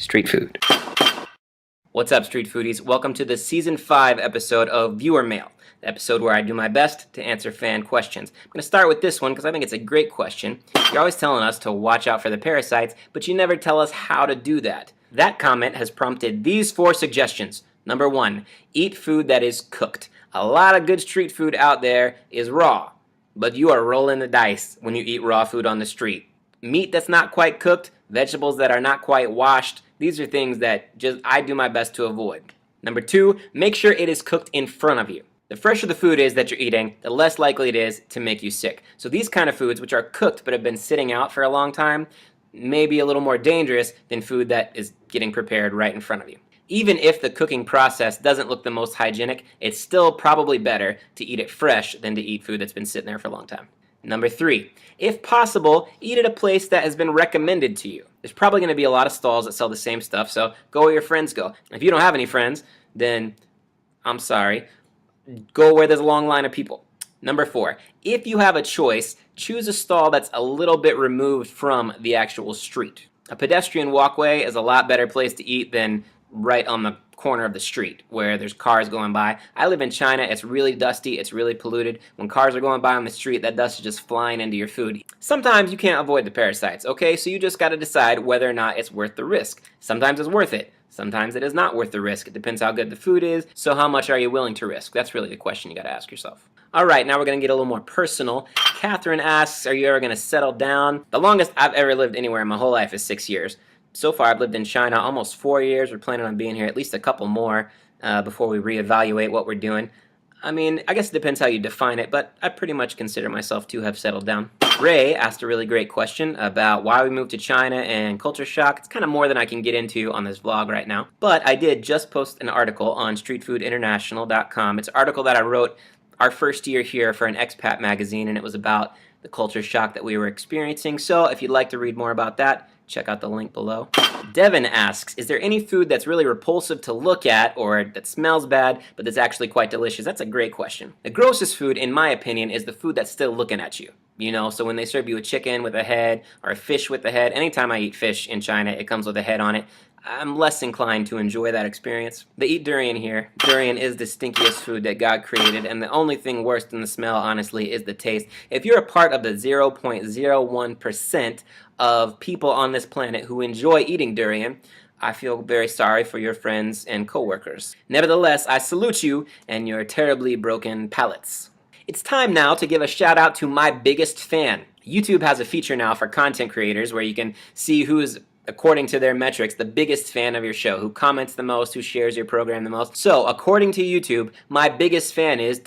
Street food. What's up, street foodies? Welcome to the Season 5 episode of Viewer Mail, the episode where I do my best to answer fan questions. I'm going to start with this one because I think it's a great question. You're always telling us to watch out for the parasites, but you never tell us how to do that. That comment has prompted these 4 suggestions. Number 1, eat food that is cooked. A lot of good street food out there is raw, but you are rolling the dice when you eat raw food on the street. Meat that's not quite cooked, vegetables that are not quite washed, these are things that I do my best to avoid. Number 2, make sure it is cooked in front of you. The fresher the food is that you're eating, the less likely it is to make you sick. So these kind of foods, which are cooked but have been sitting out for a long time, may be a little more dangerous than food that is getting prepared right in front of you. Even if the cooking process doesn't look the most hygienic, it's still probably better to eat it fresh than to eat food that's been sitting there for a long time. Number 3, if possible, eat at a place that has been recommended to you. There's probably going to be a lot of stalls that sell the same stuff, so go where your friends go. If you don't have any friends, then I'm sorry. Go where there's a long line of people. Number 4, if you have a choice, choose a stall that's a little bit removed from the actual street. A pedestrian walkway is a lot better place to eat than right on the corner of the street where there's cars going by. I live in China. It's really dusty. It's really polluted. When cars are going by on the street, that dust is just flying into your food. Sometimes you can't avoid the parasites, okay? So you just got to decide whether or not it's worth the risk. Sometimes it's worth it. Sometimes it is not worth the risk. It depends how good the food is. So how much are you willing to risk? That's really the question you got to ask yourself. All right, now we're going to get a little more personal. Catherine asks, are you ever going to settle down? The longest I've ever lived anywhere in my whole life is 6 years. So far, I've lived in China almost 4 years. We're planning on being here at least a couple more before we reevaluate what we're doing. I mean, I guess it depends how you define it, but I pretty much consider myself to have settled down. Ray asked a really great question about why we moved to China and culture shock. It's kind of more than I can get into on this vlog right now. But I did just post an article on streetfoodinternational.com. It's an article that I wrote our first year here for an expat magazine, and it was about the culture shock that we were experiencing. So if you'd like to read more about that, check out the link below. Devin asks, is there any food that's really repulsive to look at or that smells bad but that's actually quite delicious? That's a great question. The grossest food, in my opinion, is the food that's still looking at you. You know, so when they serve you a chicken with a head or a fish with a head, anytime I eat fish in China, it comes with a head on it. I'm less inclined to enjoy that experience. They eat durian here. Durian is the stinkiest food that God created, and the only thing worse than the smell, honestly, is the taste. If you're a part of the 0.01% of people on this planet who enjoy eating durian, I feel very sorry for your friends and coworkers. Nevertheless, I salute you and your terribly broken palates. It's time now to give a shout out to my biggest fan. YouTube has a feature now for content creators where you can see who's, according to their metrics, the biggest fan of your show, who comments the most, who shares your program the most. So, according to YouTube, my biggest fan is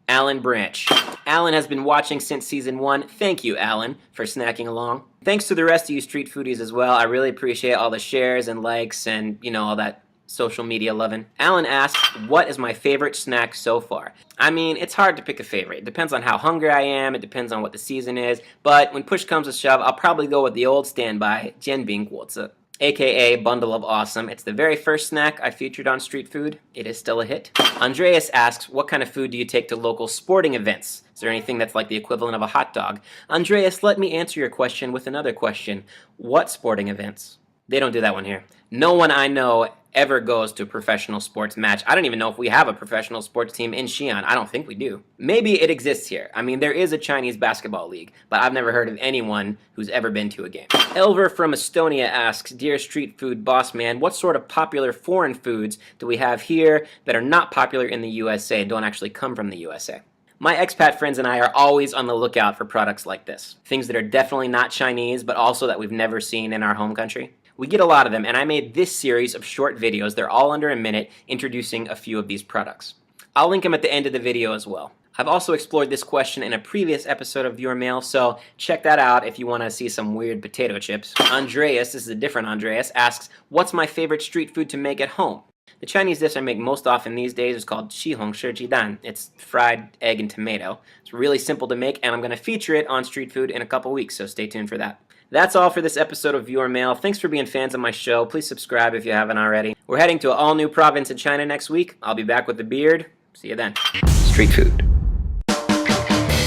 Alan Branch. Alan has been watching since season 1. Thank you, Alan, for snacking along. Thanks to the rest of you street foodies as well. I really appreciate all the shares and likes and, you know, all that social media loving. Alan asks, what is my favorite snack so far? I mean, it's hard to pick a favorite. It depends on how hungry I am. It depends on what the season is. But when push comes to shove, I'll probably go with the old standby, Jianbing Guozi, aka Bundle of Awesome. It's the very first snack I featured on Street Food. It is still a hit. Andreas asks, what kind of food do you take to local sporting events? Is there anything that's like the equivalent of a hot dog? Andreas, let me answer your question with another question. What sporting events? They don't do that one here. No one I know ever goes to a professional sports match. I don't even know if we have a professional sports team in Xi'an. I don't think we do. Maybe it exists here. I mean, there is a Chinese basketball league, but I've never heard of anyone who's ever been to a game. Elver from Estonia asks, dear street food boss man, what sort of popular foreign foods do we have here that are not popular in the USA and don't actually come from the USA? My expat friends and I are always on the lookout for products like this. Things that are definitely not Chinese, but also that we've never seen in our home country. We get a lot of them, and I made this series of short videos, they're all under a minute, introducing a few of these products. I'll link them at the end of the video as well. I've also explored this question in a previous episode of Viewer Mail, so check that out if you want to see some weird potato chips. Andreas, this is a different Andreas, asks, what's my favorite street food to make at home? The Chinese dish I make most often these days is called Qihong Shi Jidan. It's fried egg and tomato. It's really simple to make, and I'm going to feature it on Street Food in a couple weeks, so stay tuned for that. That's all for this episode of Viewer Mail. Thanks for being fans of my show. Please subscribe if you haven't already. We're heading to an all-new province in China next week. I'll be back with the beard. See you then. Street food.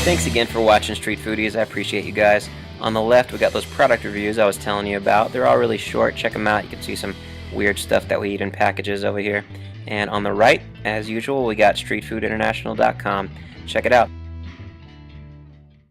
Thanks again for watching, Street Foodies. I appreciate you guys. On the left, we got those product reviews I was telling you about. They're all really short. Check them out. You can see some weird stuff that we eat in packages over here. And on the right, as usual, we got streetfoodinternational.com. Check it out.